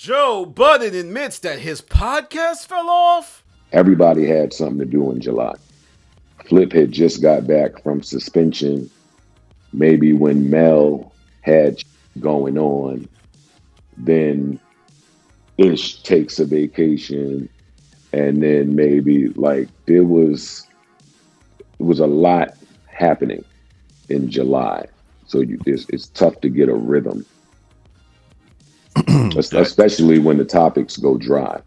Joe Budden admits that his podcast fell off. Everybody had something to do in July. Flip had just got back from suspension, maybe when Mel had going on. Then Ish takes a vacation, and then maybe like it was a lot happening in July. So it's tough to get a rhythm, especially when the topics go dry.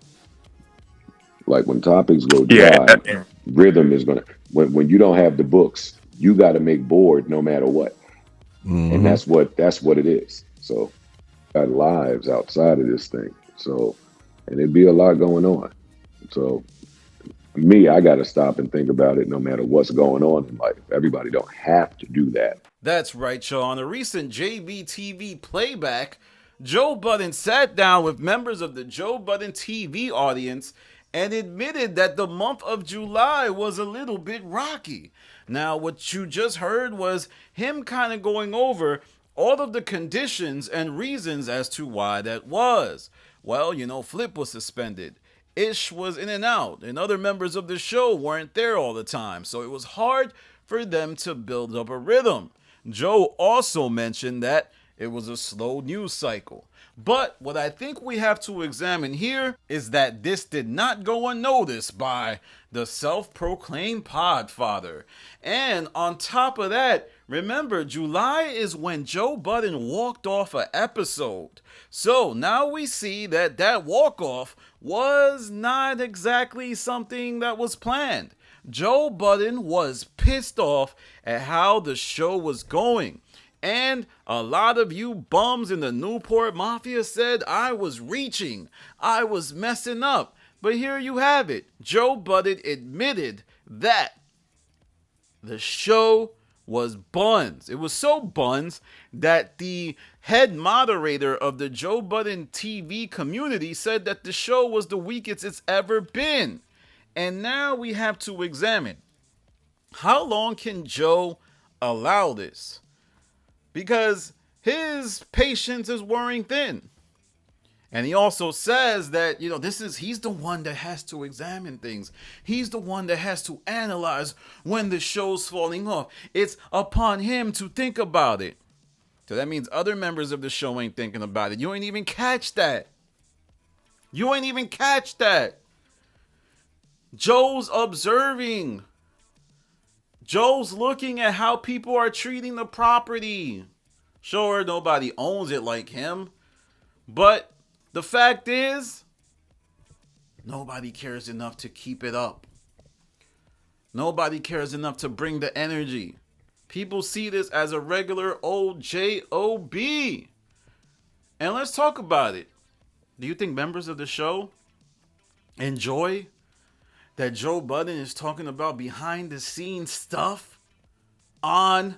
Like when topics go dry, rhythm is gonna. When you don't have the books, you got to make board no matter what, and that's what it is. So, got lives outside of this thing. So, and it'd be a lot going on. So, me, I got to stop and think about it no matter what's going on in life. Everybody don't have to do that. That's right, Sean. On a recent JBTV playback, Joe Budden sat down with members of the Joe Budden TV audience and admitted that the month of July was a little bit rocky. Now, what you just heard was him kind of going over all of the conditions and reasons as to why that was. Well, Flip was suspended. Ish was in and out, and other members of the show weren't there all the time, so it was hard for them to build up a rhythm. Joe also mentioned that it was a slow news cycle. But what I think we have to examine here is that this did not go unnoticed by the self-proclaimed podfather. And on top of that, remember, July is when Joe Budden walked off an episode. So now we see that walk-off was not exactly something that was planned. Joe Budden was pissed off at how the show was going. And a lot of you bums in the Newport Mafia said I was reaching, I was messing up. But here you have it. Joe Budden admitted that the show was buns. It was so buns that the head moderator of the Joe Budden TV community said that the show was the weakest it's ever been. And now we have to examine, how long can Joe allow this? Because his patience is wearing thin. And he also says that, he's the one that has to examine things. He's the one that has to analyze when the show's falling off. It's upon him to think about it. So that means other members of the show ain't thinking about it. You ain't even catch that. Joe's observing. Joe's looking at how people are treating the property. Sure, nobody owns it like him, but the fact is, nobody cares enough to keep it up. Nobody cares enough to bring the energy. People see this as a regular old job. And let's talk about it. Do you think members of the show enjoy that Joe Budden is talking about behind the scenes stuff on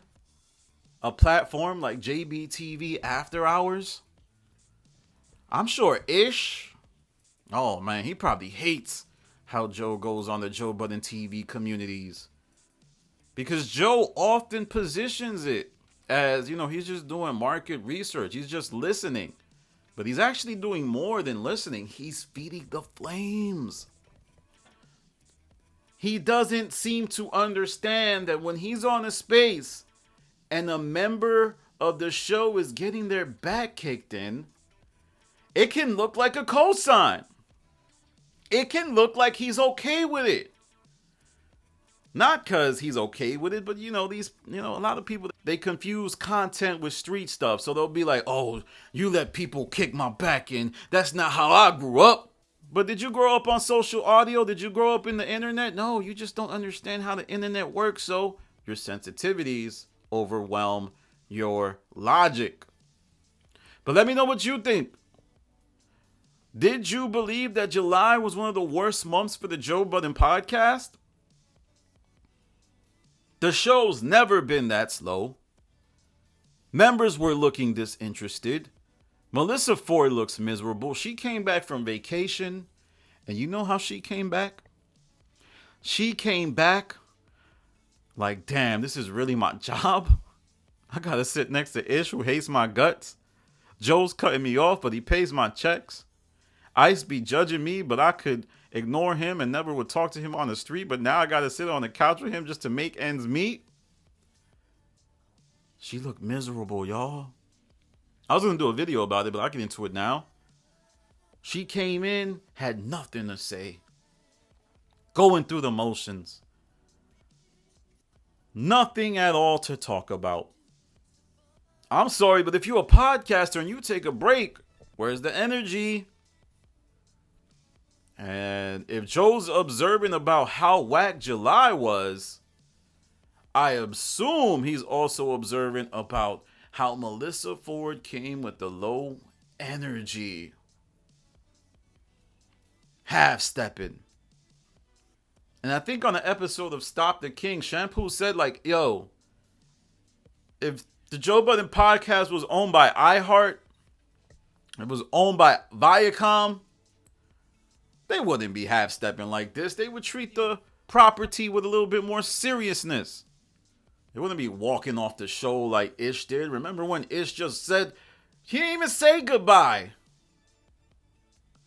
a platform like JBTV After Hours? I'm sure Ish, oh man, he probably hates how Joe goes on the Joe Budden TV communities. Because Joe often positions it as, he's just doing market research. He's just listening. But he's actually doing more than listening. He's feeding the flames. He doesn't seem to understand that when he's on a space and a member of the show is getting their back kicked in, it can look like a cosign. It can look like he's okay with it. Not because he's okay with it, but a lot of people, they confuse content with street stuff. So they'll be like, oh, you let people kick my back in. That's not how I grew up. But did you grow up on social audio? Did you grow up in the internet? No, you just don't understand how the internet works. So your sensitivities overwhelm your logic. But let me know what you think. Did you believe that July was one of the worst months for the Joe Budden podcast? The show's never been that slow. Members were looking disinterested. Melissa Ford looks miserable. She came back from vacation. And you know how she came back? She came back like, damn, this is really my job. I gotta sit next to Ish, who hates my guts. Joe's cutting me off, but he pays my checks. Ice be judging me, but I could ignore him and never would talk to him on the street. But now I got to sit on the couch with him just to make ends meet. She looked miserable, y'all. I was going to do a video about it, but I'll get into it now. She came in, had nothing to say. Going through the motions. Nothing at all to talk about. I'm sorry, but if you're a podcaster and you take a break, where's the energy? And if Joe's observing about how whack July was, I assume he's also observant about how Melissa Ford came with the low energy. Half-stepping. And I think on an episode of Stop the King, Shampoo said like, yo, if the Joe Budden podcast was owned by iHeart, it was owned by Viacom, they wouldn't be half-stepping like this. They would treat the property with a little bit more seriousness. They wouldn't be walking off the show like Ish did. Remember when Ish just said, he didn't even say goodbye.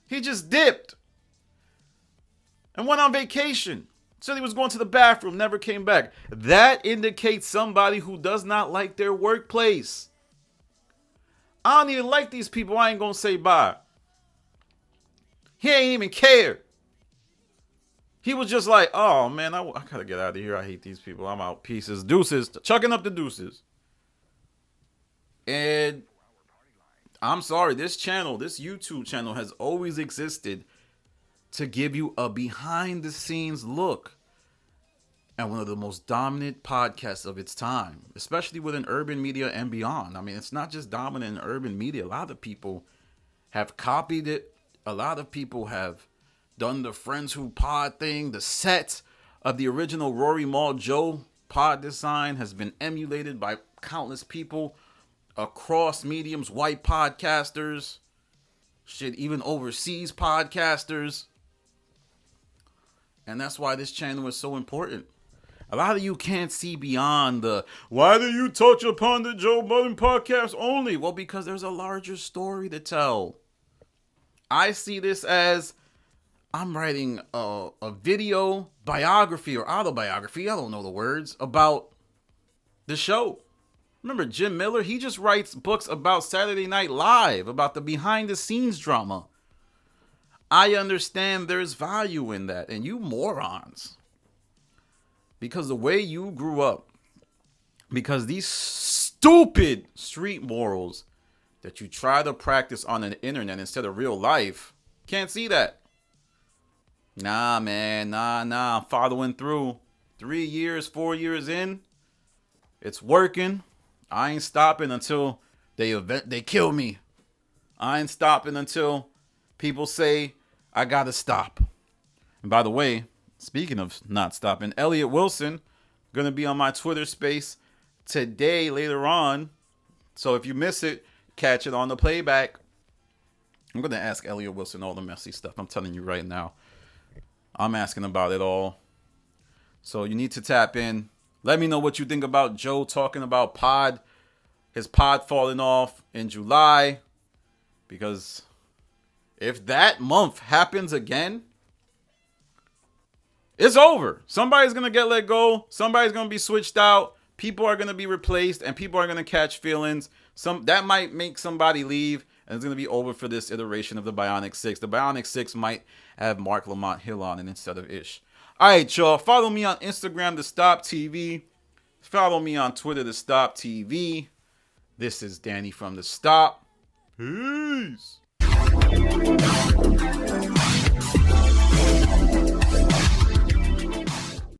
He just dipped and went on vacation. Said he was going to the bathroom, never came back. That indicates somebody who does not like their workplace. I don't even like these people. I ain't going to say bye. He ain't even care. He was just like, oh, man, I got to get out of here. I hate these people. I'm out. Pieces. Deuces. Chucking up the deuces. And I'm sorry. This channel, this YouTube channel has always existed to give you a behind-the-scenes look at one of the most dominant podcasts of its time, especially within urban media and beyond. I mean, it's not just dominant in urban media. A lot of people have copied it. A lot of people have done the Friends Who Pod thing. The set of the original Rory Mal Joe pod design has been emulated by countless people across mediums, white podcasters, shit, even overseas podcasters. And that's why this channel is so important. A lot of you can't see beyond the, why do you touch upon the Joe Budden podcast only? Well, because there's a larger story to tell. I see this as, I'm writing a video biography or autobiography, I don't know the words, about the show. Remember Jim Miller? He just writes books about Saturday Night Live, about the behind the scenes drama. I understand there's value in that. And you morons, because the way you grew up, because these stupid street morals that you try to practice on the internet instead of real life, can't see that. Nah, man, nah, I'm following through. 3 years, 4 years in, it's working. I ain't stopping until they kill me. I ain't stopping until people say I gotta stop. And by the way, speaking of not stopping, Elliot Wilson gonna be on my Twitter space today later on. So if you miss it, catch it on the playback. I'm gonna ask Elliot Wilson all the messy stuff. I'm telling you right now. I'm asking about it all. So you need to tap in. Let me know what you think about Joe talking about his pod falling off in July. Because if that month happens again, it's over. Somebody's going to get let go. Somebody's going to be switched out. People are going to be replaced and people are going to catch feelings. That might make somebody leave. And it's going to be over for this iteration of the Bionic 6. The Bionic 6 might have Mark Lamont Hill on it instead of Ish. All right, y'all. Follow me on Instagram, The Stop TV. Follow me on Twitter, The Stop TV. This is Danny from The Stop. Peace.